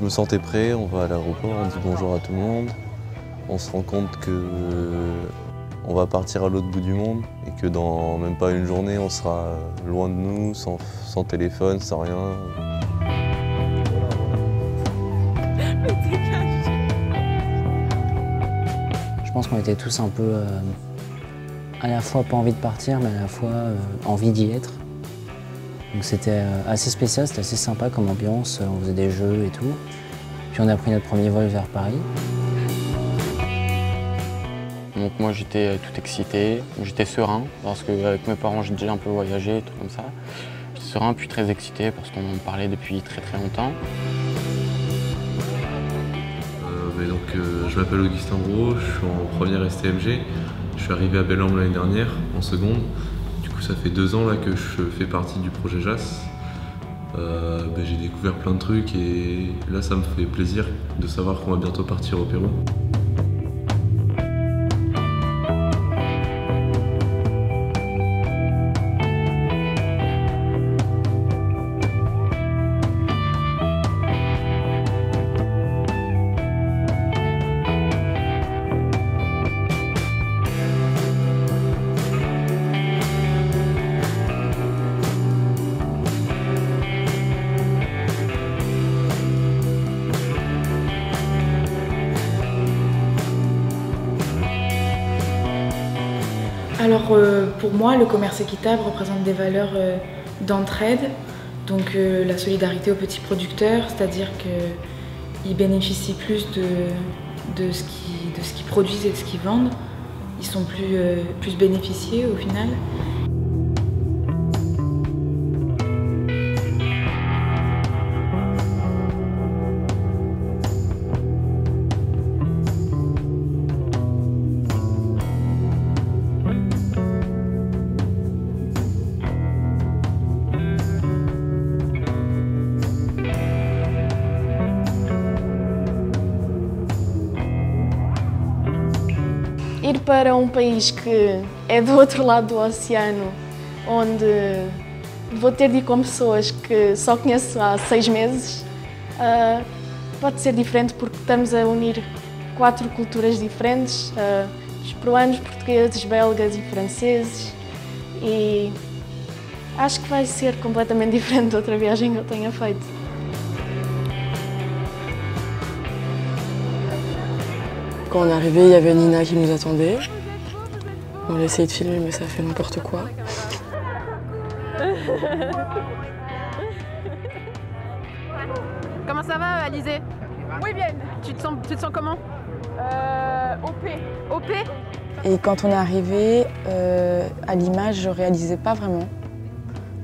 Je me sentais prêt, on va à l'aéroport, on dit bonjour à tout le monde. On se rend compte que on va partir à l'autre bout du monde et que dans même pas une journée, on sera loin de nous, sans téléphone, sans rien. Je pense qu'on était tous un peu à la fois pas envie de partir, mais à la fois envie d'y être. Donc c'était assez spécial, c'était assez sympa comme ambiance, on faisait des jeux et tout. Puis on a pris notre premier vol vers Paris. Donc moi j'étais tout excité, j'étais serein parce qu'avec mes parents j'ai déjà un peu voyagé, tout comme ça. J'étais serein puis très excité parce qu'on en parlait depuis très longtemps. Je m'appelle Augustin Brault, je suis en première STMG. Je suis arrivé à Belle-Orme l'année dernière, en seconde. Du coup, ça fait 2 ans là, que je fais partie du projet JAS. J'ai découvert plein de trucs et là, ça me fait plaisir de savoir qu'on va bientôt partir au Pérou. Alors pour moi, le commerce équitable représente des valeurs d'entraide, donc la solidarité aux petits producteurs, c'est-à-dire qu'ils bénéficient plus de ce qu'ils produisent et de ce qu'ils vendent. Ils sont plus bénéficiés au final. Ir para país que é do outro lado do oceano, onde vou ter de ir com pessoas que só conheço há 6 meses, pode ser diferente porque estamos a unir 4 culturas diferentes, os peruanos, portugueses, belgas e franceses, e acho que vai ser completamente diferente de outra viagem que eu tenha feito. Quand on est arrivé, il y avait Nina qui nous attendait. On a essayé de filmer, mais ça fait n'importe quoi. Comment ça va, Alizé? Muy bien. Tu te sens comment? OP. OP? Et quand on est arrivé, à l'image, je réalisais pas vraiment.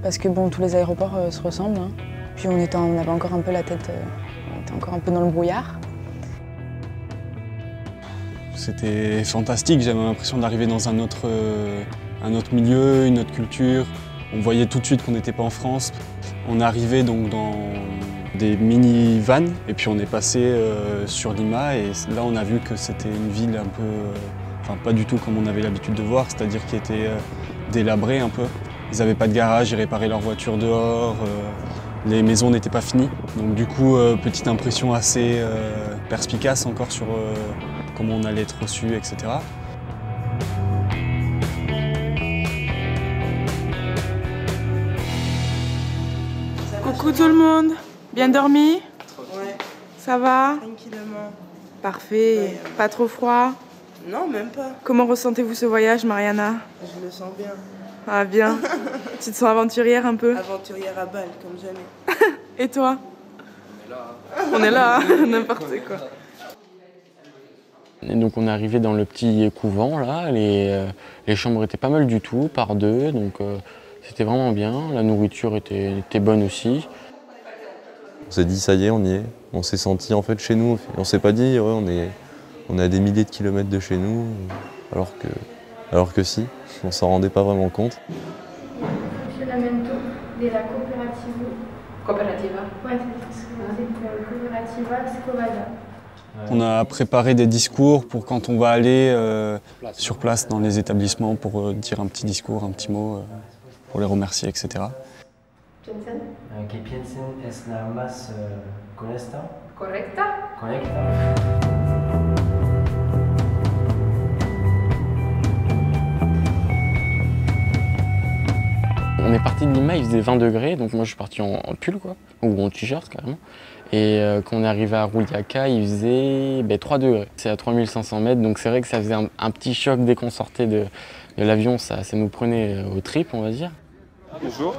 Parce que bon, tous les aéroports se ressemblent. Hein. Puis on avait encore un peu la tête, on était encore un peu dans le brouillard. C'était fantastique, j'avais l'impression d'arriver dans un autre milieu, une autre culture. On voyait tout de suite qu'on n'était pas en France. On arrivait donc dans des mini-vannes et puis on est passé sur Lima et là on a vu que c'était une ville un peu, enfin pas du tout comme on avait l'habitude de voir, c'est-à-dire qui était délabrée un peu. Ils n'avaient pas de garage, ils réparaient leur voiture dehors, les maisons n'étaient pas finies. Donc du coup, petite impression assez perspicace encore sur comment on allait être reçu, etc. Coucou tout le monde, bien dormi? Ouais. Ça va? Tranquillement. Parfait, Ouais, pas trop froid? Non, même pas. Comment ressentez-vous ce voyage, Mariana? Je le sens bien. Ah bien. Tu te sens aventurière un peu? Aventurière à balle, comme jamais. Et toi? On est là, hein, n'importe quoi. Et donc on est arrivé dans le petit couvent là, les chambres étaient pas mal du tout, par 2, donc c'était vraiment bien, la nourriture était bonne aussi. On s'est dit ça y est, on y est. On s'est senti en fait chez nous. On s'est pas dit ouais, on est à des milliers de kilomètres de chez nous, alors que si, on s'en rendait pas vraiment compte. Funcionamento de la cooperativa. Cooperativa. Ouais, c'est cooperativa Escovada. On a préparé des discours pour quand on va aller sur place dans les établissements pour dire un petit discours, un petit mot, pour les remercier, etc. Piensen. Que piensen es la más con esta, Correcta. Correcta. On est parti de Lima, il faisait 20 degrés, donc moi je suis parti en pull quoi, ou en t-shirt carrément. Et quand on est arrivé à Juliaca, il faisait 3 degrés. C'est à 3500 mètres, donc c'est vrai que ça faisait un petit choc dès qu'on sortait de l'avion, ça nous prenait aux tripes on va dire. Bonjour.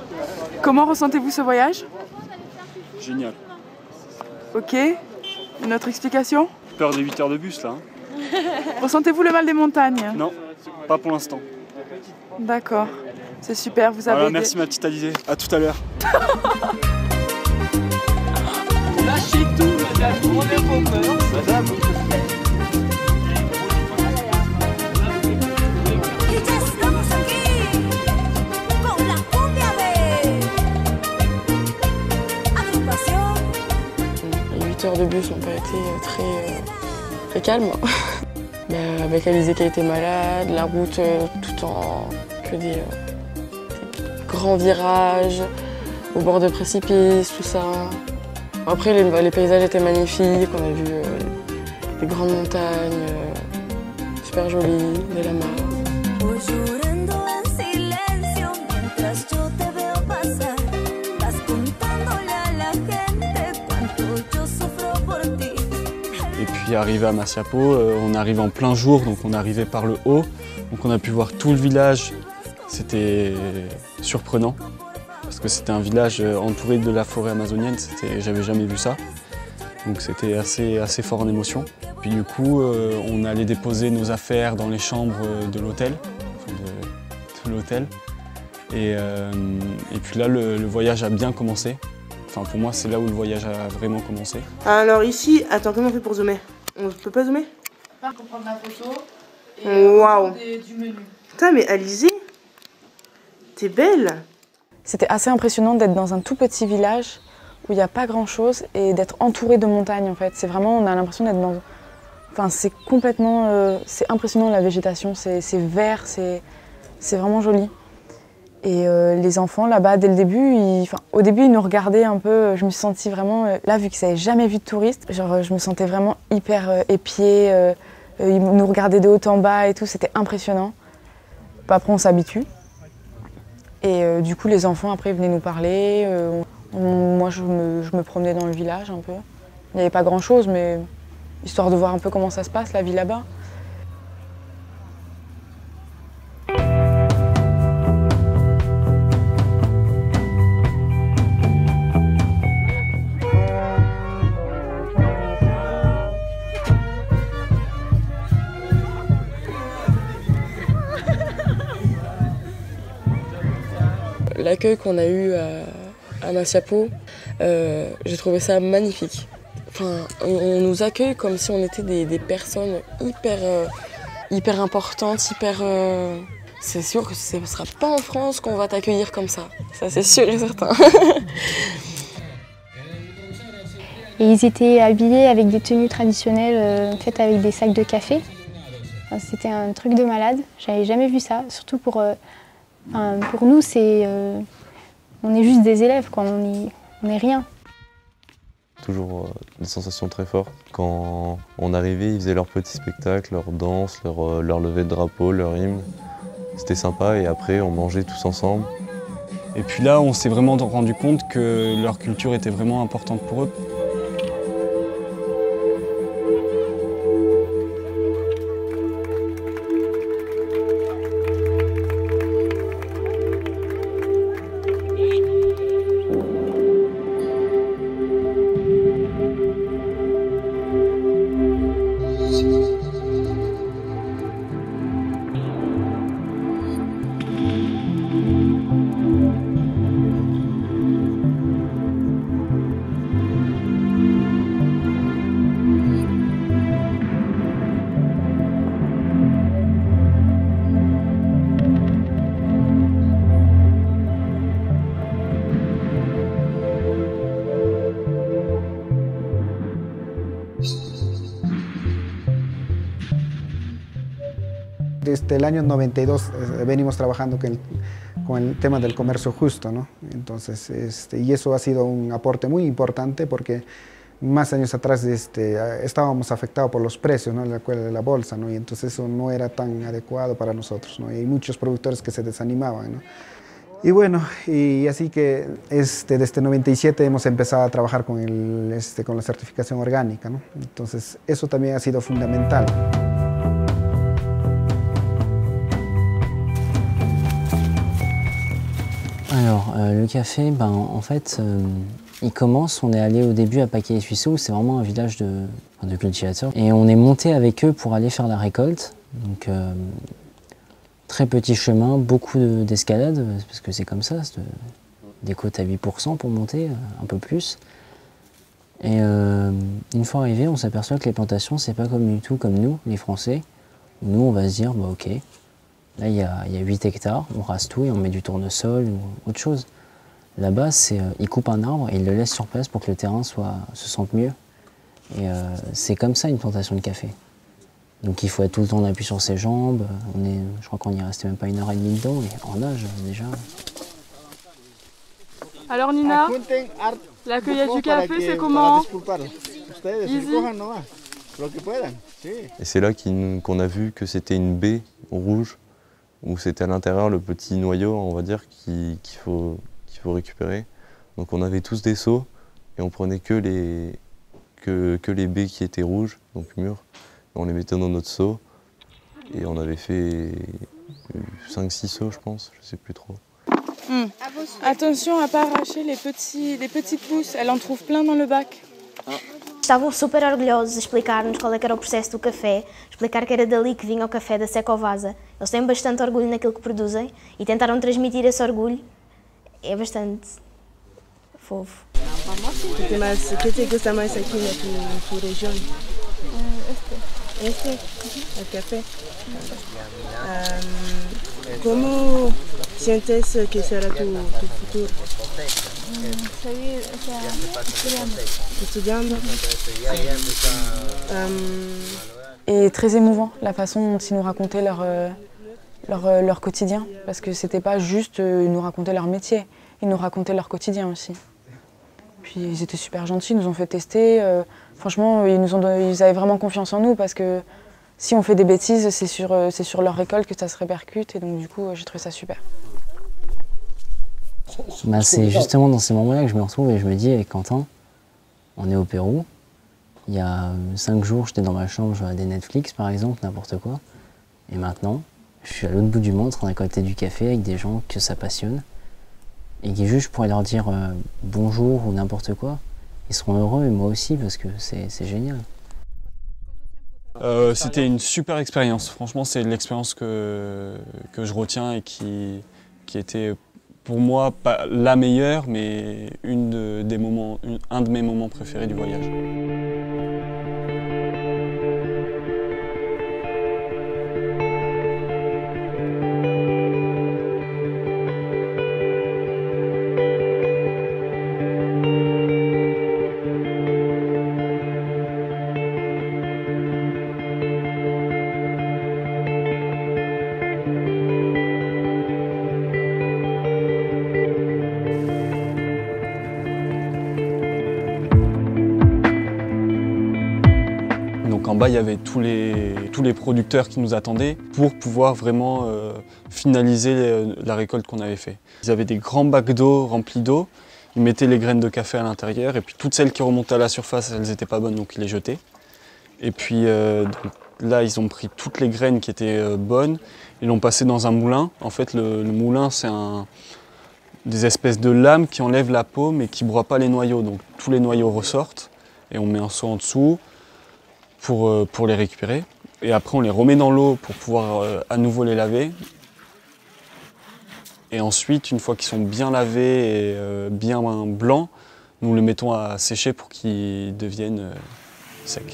Comment ressentez-vous ce voyage? Génial. Ok. Une autre explication? Peur des 8 heures de bus là. Ressentez-vous le mal des montagnes? Non, pas pour l'instant. D'accord. C'est super, vous avez... Voilà, merci ma petite Alizée. À tout à l'heure. Lâchez tout, madame. Prenez vos peurs. Madame. Les 8 heures de bus n'ont pas été très calmes. Avec Alizée qui a été malade, la route tout en que des grands virages, au bord de précipices, tout ça. Après, les paysages étaient magnifiques, on a vu des grandes montagnes, super jolies, des lamas. Et puis arrivé à Masiapo, on arrive en plein jour, donc on arrivait par le haut, donc on a pu voir tout le village. C'était surprenant parce que c'était un village entouré de la forêt amazonienne, j'avais jamais vu ça. Donc c'était assez fort en émotion. Puis du coup, on allait déposer nos affaires dans les chambres de l'hôtel, Et puis là, le voyage a bien commencé. Enfin, pour moi, c'est là où le voyage a vraiment commencé. Alors ici, attends, comment on fait pour zoomer? On peut pas zoomer? On peut prendre la photo et waouh. du menu. Putain, mais Alizée, t'es belle. C'était assez impressionnant d'être dans un tout petit village où il n'y a pas grand-chose et d'être entouré de montagnes en fait. C'est vraiment, on a l'impression d'être dans... Enfin, c'est complètement... c'est impressionnant la végétation, c'est vert, c'est vraiment joli. Et les enfants là-bas, dès le début, au début, ils nous regardaient un peu. Je me suis sentie vraiment, là, vu qu'ils n'avaient jamais vu de touristes, genre, je me sentais vraiment hyper épiée. Ils nous regardaient de haut en bas et tout, c'était impressionnant. Après, on s'habitue. Et du coup, les enfants, après, ils venaient nous parler. Moi, je me promenais dans le village un peu. Il n'y avait pas grand-chose, mais histoire de voir un peu comment ça se passe, la vie là-bas. L'accueil qu'on a eu à Masiapo, j'ai trouvé ça magnifique. Enfin, on nous accueille comme si on était des personnes hyper importantes, c'est sûr que ce ne sera pas en France qu'on va t'accueillir comme ça c'est sûr et certain. Et ils étaient habillés avec des tenues traditionnelles faites avec des sacs de café. Enfin, c'était un truc de malade, j'avais jamais vu ça, surtout pour nous, on est juste des élèves, quoi. On n'est rien. Toujours des sensations très fortes. Quand on arrivait, ils faisaient leur petit spectacle, leur danse, leur levée de drapeau, leur hymne. C'était sympa et après on mangeait tous ensemble. Et puis là, on s'est vraiment rendu compte que leur culture était vraiment importante pour eux. Desde el año 92 venimos trabajando con el tema del comercio justo, ¿no? Entonces, y eso ha sido un aporte muy importante porque más años atrás estábamos afectados por los precios, ¿no? La bolsa, ¿no? Y entonces eso no era tan adecuado para nosotros, ¿no? Y hay muchos productores que se desanimaban, ¿no? Y bueno, y así que desde 97 hemos empezado a trabajar con la certificación orgánica, ¿no? Entonces eso también ha sido fundamental. Alors, le café, en fait, il commence, on est allé au début à Paquet-les-Suisseaux, c'est vraiment un village de cultivateurs. Et on est monté avec eux pour aller faire la récolte. Donc, très petit chemin, beaucoup d'escalade, parce que c'est comme ça, des côtes à 8% pour monter, un peu plus. Et une fois arrivé, on s'aperçoit que les plantations, c'est pas du tout comme nous, les Français. Nous, on va se dire, ok, là il y a 8 hectares, on rase tout et on met du tournesol ou autre chose. Là-bas, ils coupent un arbre et ils le laissent sur place pour que le terrain se sente mieux. Et c'est comme ça une plantation de café. Donc il faut être tout le temps en appui sur ses jambes. Je crois qu'on y est resté même pas 1h30 dedans, et en nage déjà. Alors Nina, la cueillette du café, c'est comment? Et c'est là qu'on a vu que c'était une baie rouge, où c'était à l'intérieur le petit noyau, on va dire, qu'il faut récupérer. Donc on avait tous des seaux et on prenait que les baies qui étaient rouges, donc mûres. On les mettait dans notre seau et on avait fait 5-6 seaux, je pense, je sais plus trop. Attention à ne pas arracher les petites pousses, elle en trouve plein dans le bac. Estavam super orgulhosos de explicar-nos qual é que era o processo do café, explicar que era dali que vinha o café da Secovasa. Eles têm bastante orgulho naquilo que produzem e tentaram transmitir esse orgulho. É bastante fofo. O que te gusta mais aqui na tua região? Este? O café? Como sientes que será tu futuro? Seguir, estudiando. Et très émouvant la façon dont ils nous racontaient leur quotidien, parce que c'était pas juste nous raconter leur métier, ils nous racontaient leur quotidien aussi. Puis ils étaient super gentils, ils nous ont fait tester. Franchement, ils avaient vraiment confiance en nous, parce que si on fait des bêtises, c'est sur leur récolte que ça se répercute, et donc du coup, j'ai trouvé ça super. C'est justement dans ces moments-là que je me retrouve et je me dis, avec Quentin, on est au Pérou. Il y a 5 jours, j'étais dans ma chambre, je regardais Netflix par exemple, n'importe quoi. Et maintenant, je suis à l'autre bout du monde en train de récolter du café avec des gens que ça passionne. Et qui juste pourraient leur dire bonjour ou n'importe quoi. Ils seront heureux et moi aussi parce que c'est génial. C'était une super expérience. Franchement, c'est l'expérience que je retiens et qui était pour moi pas la meilleure, mais un de mes moments préférés du voyage. En bas, il y avait tous les producteurs qui nous attendaient pour pouvoir vraiment finaliser la récolte qu'on avait fait. Ils avaient des grands bacs d'eau remplis d'eau, ils mettaient les graines de café à l'intérieur et puis toutes celles qui remontaient à la surface, elles n'étaient pas bonnes, donc ils les jetaient. Et puis donc, là, ils ont pris toutes les graines qui étaient bonnes, ils l'ont passé dans un moulin. En fait, le moulin, c'est des espèces de lames qui enlèvent la peau mais qui ne broient pas les noyaux. Donc tous les noyaux ressortent et on met un seau en dessous pour les récupérer. Et après, on les remet dans l'eau pour pouvoir à nouveau les laver. Et ensuite, une fois qu'ils sont bien lavés et bien blancs, nous les mettons à sécher pour qu'ils deviennent secs.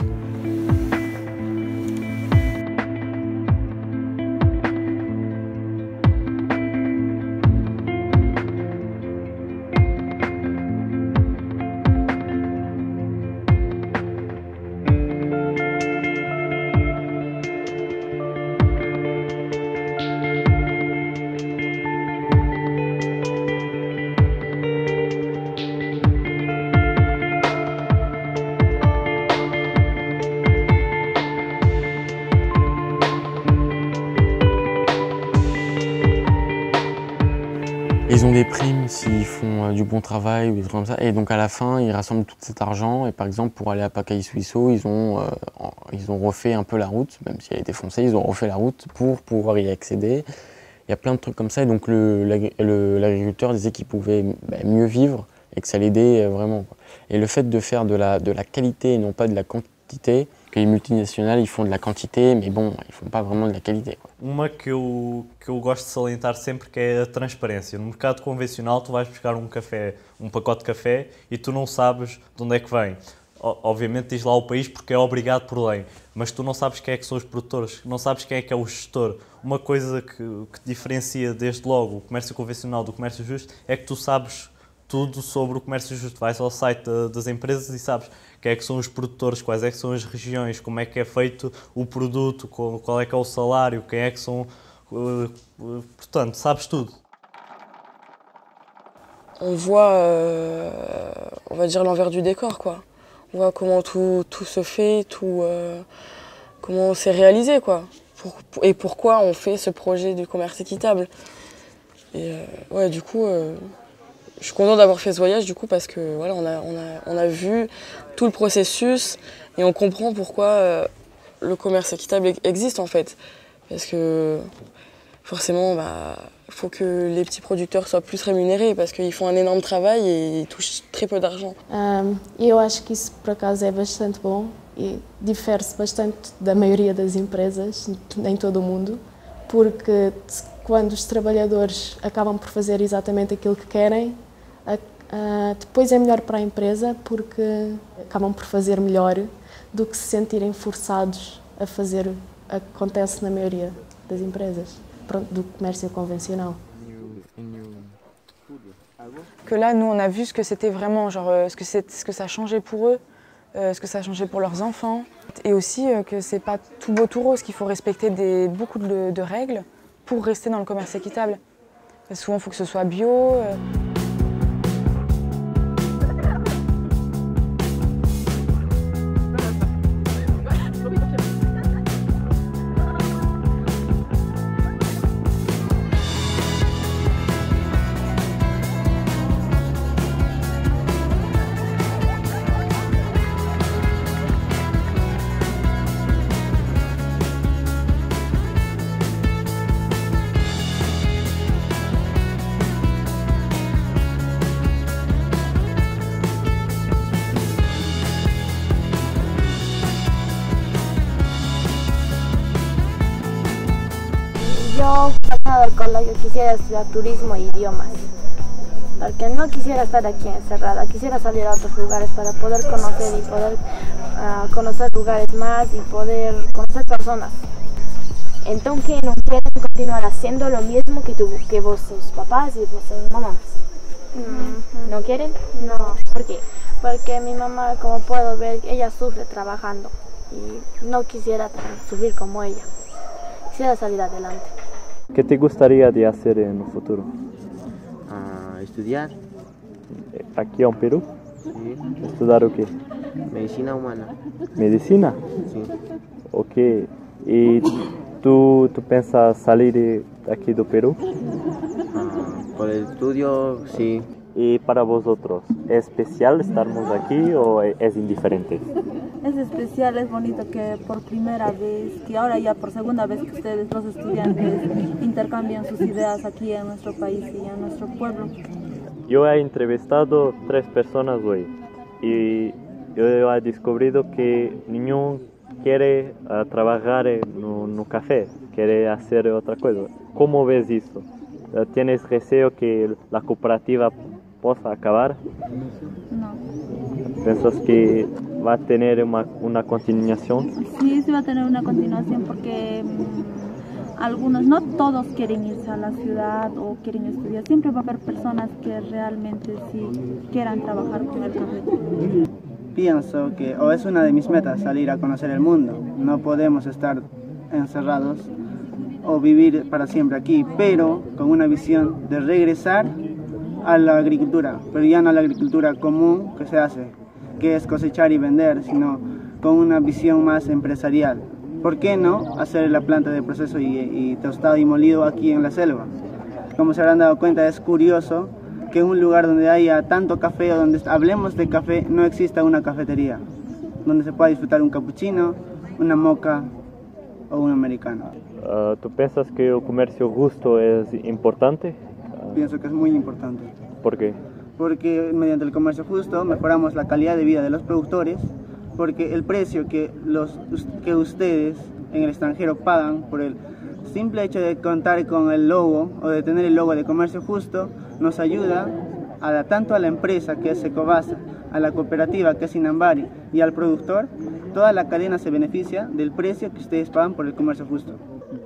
ont des primes s'ils font du bon travail ou des trucs comme ça. Et donc à la fin, ils rassemblent tout cet argent. Et par exemple, pour aller à Pacaï Suisso, ils ont refait un peu la route, même si elle a été foncée, ils ont refait la route pour pouvoir y accéder. Il y a plein de trucs comme ça. Et donc l'agriculteur disait qu'il pouvait mieux vivre et que ça l'aidait vraiment, quoi. Et le fait de faire de la qualité et non pas de la quantité, que les multinationales ils font de la quantité, mais bon, ils font pas vraiment de la qualité, quoi. Uma que eu gosto de salientar sempre, que é a transparência. No mercado convencional tu vais buscar um pacote de café e tu não sabes de onde é que vem. Obviamente diz lá o país porque é obrigado por lei, mas tu não sabes quem é que são os produtores, não sabes quem é que é o gestor. Uma coisa que diferencia desde logo o comércio convencional do comércio justo é que tu sabes tudo sobre o comércio justo. Vais ao site das empresas e sabes quem é que são os produtores, quais é que são as regiões, como é que é feito o produto, qual é que é o salário, quem é que são... Portanto, sabes tudo. On voit, on va dire, l'envers du décor, quoi. On voit comment tout se fait, comment c'est réalisé, quoi. Et pourquoi on fait ce projet du commerce équitable. Et ouais, du coup, je suis contente d'avoir fait ce voyage, du coup, parce que voilà, on a vu tout le processus et on comprend pourquoi le commerce équitable existe, en fait. Parce que forcément, il faut que les petits producteurs soient plus rémunérés parce qu'ils font un énorme travail et ils touchent très peu d'argent. Eu acho que isso, por acaso, é bastante bom e difere-se bastante da maioria das empresas em todo o mundo, porque quando os trabalhadores acabam por fazer exatamente aquilo que querem, depois é melhor para a empresa porque acabam por fazer melhor do que se sentirem forçados a fazer o que acontece na maioria das empresas do commerce conventionnel. Que là, nous, on a vu ce que c'était vraiment, genre ce que ça changeait pour eux, ce que ça changeait pour leurs enfants, et aussi que c'est pas tout beau tout rose, qu'il faut respecter beaucoup de règles pour rester dans le commerce équitable. Parce que souvent, il faut que ce soit bio. Yo cuando del colegio quisiera estudiar turismo e idiomas, porque no quisiera estar aquí encerrada, quisiera salir a otros lugares para poder conocer y poder conocer lugares más y poder conocer personas. Entonces no quieren continuar haciendo lo mismo que vuestros papás y vuestras mamás. ¿No quieren? No. ¿Por qué? Porque mi mamá, como puedo ver, ella sufre trabajando y no quisiera sufrir como ella. Quisiera salir adelante. ¿Qué te gustaría de hacer en el futuro? Estudiar. ¿Aquí en Perú? Sí. ¿Estudiar o qué? Medicina humana. ¿Medicina? Sí. Ok. ¿Y tú piensas salir de aquí de Perú? Por el estudio, sí. ¿Y para vosotros, es especial estarmos aquí o es indiferente? Es especial, es bonito que por primera vez, que ahora ya por segunda vez que ustedes, los estudiantes, intercambian sus ideas aquí en nuestro país y en nuestro pueblo. Yo he entrevistado 3 personas hoy y yo he descubierto que ninguno quiere trabajar en un café, quiere hacer otra cosa. ¿Cómo ves eso? ¿Tienes deseo que la cooperativa pueda acabar? No. ¿Piensas que va a tener una continuación? Sí, sí va a tener una continuación porque algunos, no todos quieren irse a la ciudad o quieren estudiar. Siempre va a haber personas que realmente sí quieran trabajar con el café. Pienso que es una de mis metas salir a conocer el mundo. No podemos estar encerrados o vivir para siempre aquí, pero con una visión de regresar a la agricultura, pero ya no a la agricultura común que se hace, que es cosechar y vender, sino con una visión más empresarial. ¿Por qué no hacer la planta de proceso y tostado y molido aquí en la selva? como se habrán dado cuenta, es curioso que en un lugar donde haya tanto café o donde hablemos de café no exista una cafetería, donde se pueda disfrutar un cappuccino, una mocha o un americano. ¿Tú piensas que el comercio justo es importante? Pienso que es muy importante. ¿Por qué? Porque mediante el comercio justo mejoramos la calidad de vida de los productores, porque el precio que ustedes en el extranjero pagan por el simple hecho de contar con el logo o de tener el logo de comercio justo nos ayuda tanto a la empresa que es Ecovasa, a la cooperativa que es Inambari y al productor. Toda la cadena se beneficia del precio que ustedes pagan por el comercio justo.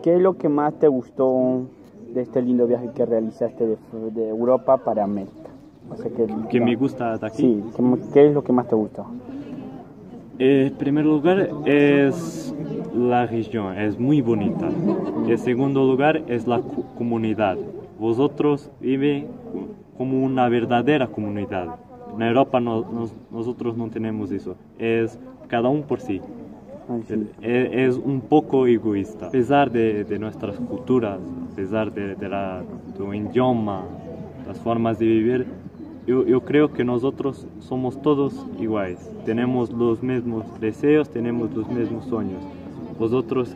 ¿Qué es lo que más te gustó de este lindo viaje que realizaste de Europa para América? O sea, ¿Qué me gusta de aquí? Sí, ¿qué es lo que más te gustó? En primer lugar es la región, es muy bonita. En segundo lugar es la comunidad. Vosotros viven como una verdadera comunidad. En Europa nosotros no tenemos eso. Es cada uno por sí. Es un poco egoísta. A pesar de nuestras culturas, a pesar de idioma, las formas de vivir, yo creo que nosotros somos todos iguales. Tenemos los mismos deseos, tenemos los mismos sueños. Vosotros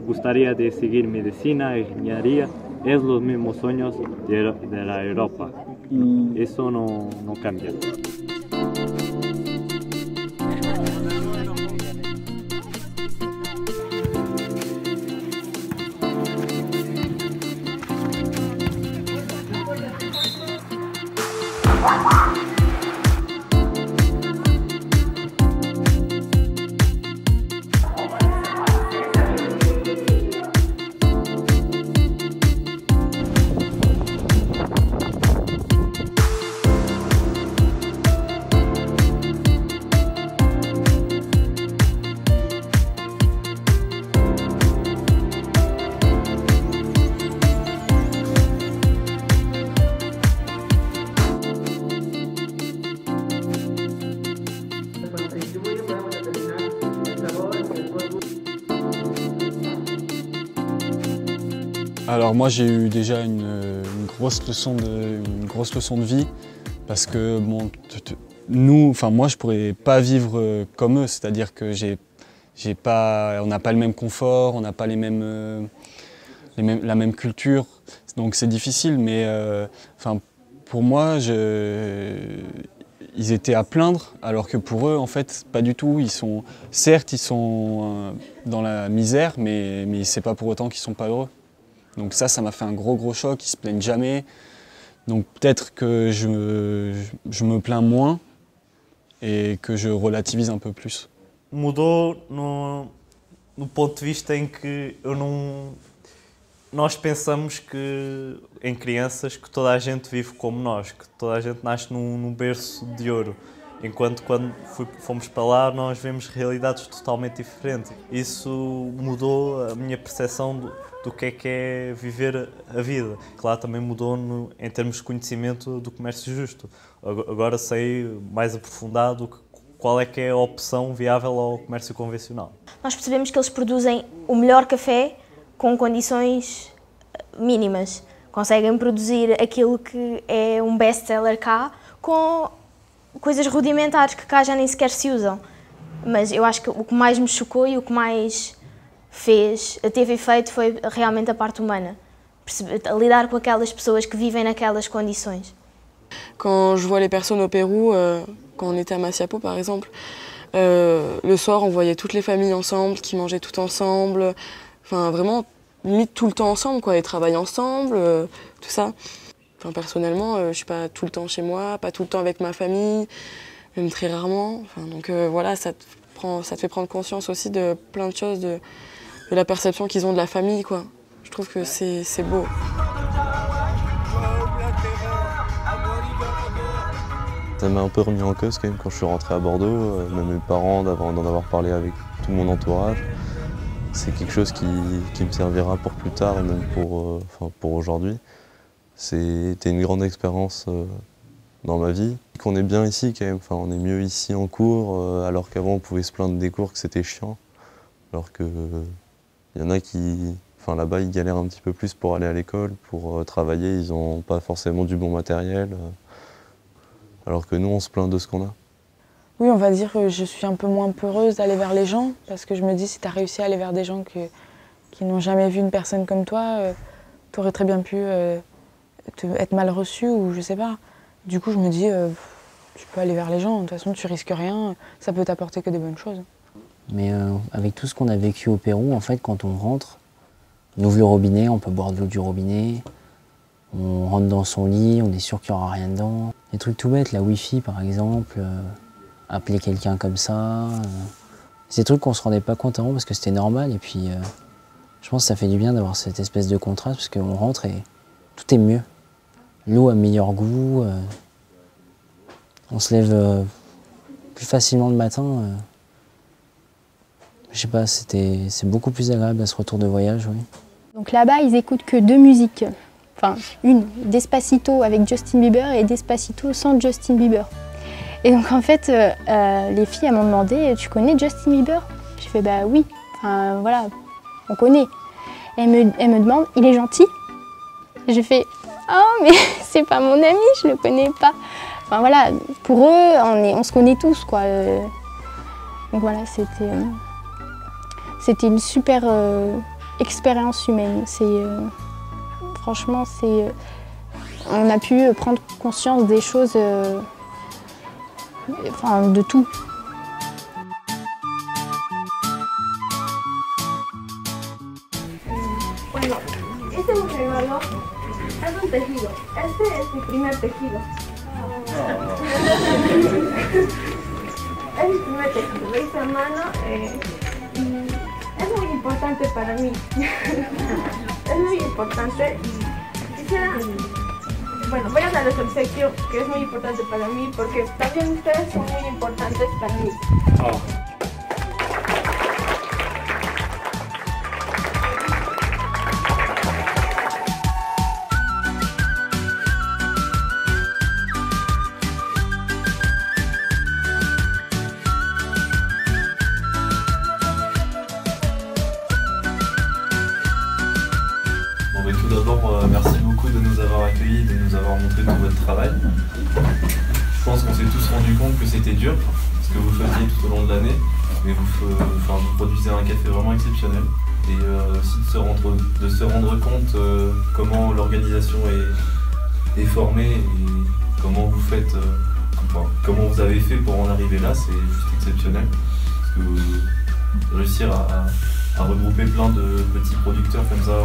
gustaría de seguir medicina, ingeniería, es los mismos sueños de la Europa. Eso no cambia. Alors moi j'ai eu déjà une grosse leçon de vie parce que bon, moi je pourrais pas vivre comme eux, c'est-à-dire que on n'a pas le même confort, on n'a pas la même culture, donc c'est difficile. Mais pour moi ils étaient à plaindre, alors que pour eux en fait pas du tout. Certes ils sont dans la misère, mais c'est pas pour autant qu'ils sont pas heureux. Donc ça m'a fait un gros choc, ils se plaignent jamais. Donc peut-être que je me plains moins et que je relativise un peu plus. Mudou no ponto de vista em que nós pensamos que em crianças que toda a gente vive como nós, que toda a gente nasce num berço de ouro. Enquanto quando fomos para lá nós vemos realidades totalmente diferentes. Isso mudou a minha percepção do que é viver a vida. Claro, também mudou em termos de conhecimento do comércio justo. Agora sei mais aprofundado qual é que é a opção viável ao comércio convencional. Nós percebemos que eles produzem o melhor café com condições mínimas. Conseguem produzir aquilo que é um best-seller cá com coisas rudimentares que cá já nem sequer se usam. Mas eu acho que o que mais me chocou e o que mais teve efeito foi realmente a parte humana. Lidar com aquelas pessoas que vivem naquelas condições. Quand je vois les personnes au Pérou, quand on était à Massiapo par exemple, le soir on voyait toutes les familles ensemble, qui mangeaient tout ensemble, enfin vraiment limite tout le temps ensemble quoi, ils travaillent ensemble, tout ça. Enfin, personnellement, je suis pas tout le temps chez moi, pas tout le temps avec ma famille, même très rarement. Enfin, donc voilà, ça te fait prendre conscience aussi de plein de choses, de la perception qu'ils ont de la famille, quoi. Je trouve que c'est beau. Ça m'a un peu remis en cause quand même quand je suis rentré à Bordeaux, même mes parents, d'en avoir parlé avec tout mon entourage. C'est quelque chose qui me servira pour plus tard et même pour aujourd'hui. C'était une grande expérience dans ma vie. Qu'on est bien ici quand même, enfin, on est mieux ici en cours, alors qu'avant on pouvait se plaindre des cours que c'était chiant. Alors qu'il y en a qui Enfin, là-bas, ils galèrent un petit peu plus pour aller à l'école, pour travailler, ils n'ont pas forcément du bon matériel, alors que nous, on se plaint de ce qu'on a. Oui, on va dire que je suis un peu moins peureuse d'aller vers les gens, parce que je me dis, si tu as réussi à aller vers des gens qui n'ont jamais vu une personne comme toi, tu aurais très bien pu être mal reçu ou je sais pas. Du coup, je me dis, tu peux aller vers les gens, de toute façon, tu risques rien, ça peut t'apporter que des bonnes choses. Mais avec tout ce qu'on a vécu au Pérou, en fait, quand on rentre, on ouvre le robinet, on peut boire de l'eau du robinet, on rentre dans son lit, on est sûr qu'il n'y aura rien dedans. Des trucs tout bêtes, la Wi-Fi par exemple, appeler quelqu'un comme ça. C'est des trucs qu'on ne se rendait pas compte avant parce que c'était normal. Et puis, je pense que ça fait du bien d'avoir cette espèce de contraste parce qu'on rentre et tout est mieux. L'eau a meilleur goût, on se lève plus facilement le matin. Je sais pas, c'est beaucoup plus agréable à ce retour de voyage, oui. Donc là-bas, ils écoutent que 2 musiques. Enfin, une, Despacito avec Justin Bieber et Despacito sans Justin Bieber. Et donc en fait, les filles elles m'ont demandé, tu connais Justin Bieber? J'ai fait bah oui, enfin voilà, on connaît. Et elle me demande, il est gentil? Et j'ai fait, oh mais c'est pas mon ami, je le connais pas. Enfin voilà, pour eux, on se connaît tous quoi. Donc voilà, c'était une super expérience humaine. Franchement, on a pu prendre conscience des choses, enfin de tout. Bueno, este es un regalo, es un tejido. Este es mi primer tejido. Es mi primer tejido, lo hice a mano y es muy importante para mí. Es muy importante y quisiera, bueno, voy a darles el obsequio que es muy importante para mí porque también ustedes son muy importantes para mí. Tout d'abord, merci beaucoup de nous avoir accueillis, de nous avoir montré tout votre travail. Je pense qu'on s'est tous rendu compte que c'était dur, ce que vous faisiez tout au long de l'année, mais vous produisez un café vraiment exceptionnel. Et aussi de se rendre compte comment l'organisation est formée et comment vous faites, comment vous avez fait pour en arriver là, c'est juste exceptionnel. Parce que réussir à regrouper plein de petits producteurs comme ça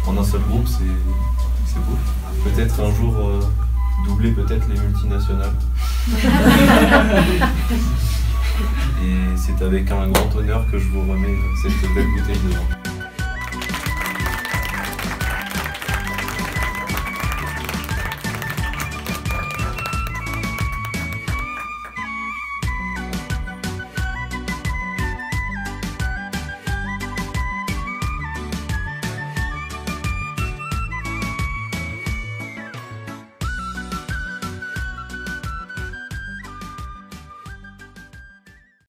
en un seul groupe, c'est beau. Peut-être un jour doubler peut-être les multinationales. Et c'est avec un grand honneur que je vous remets cette belle bouteille de vin.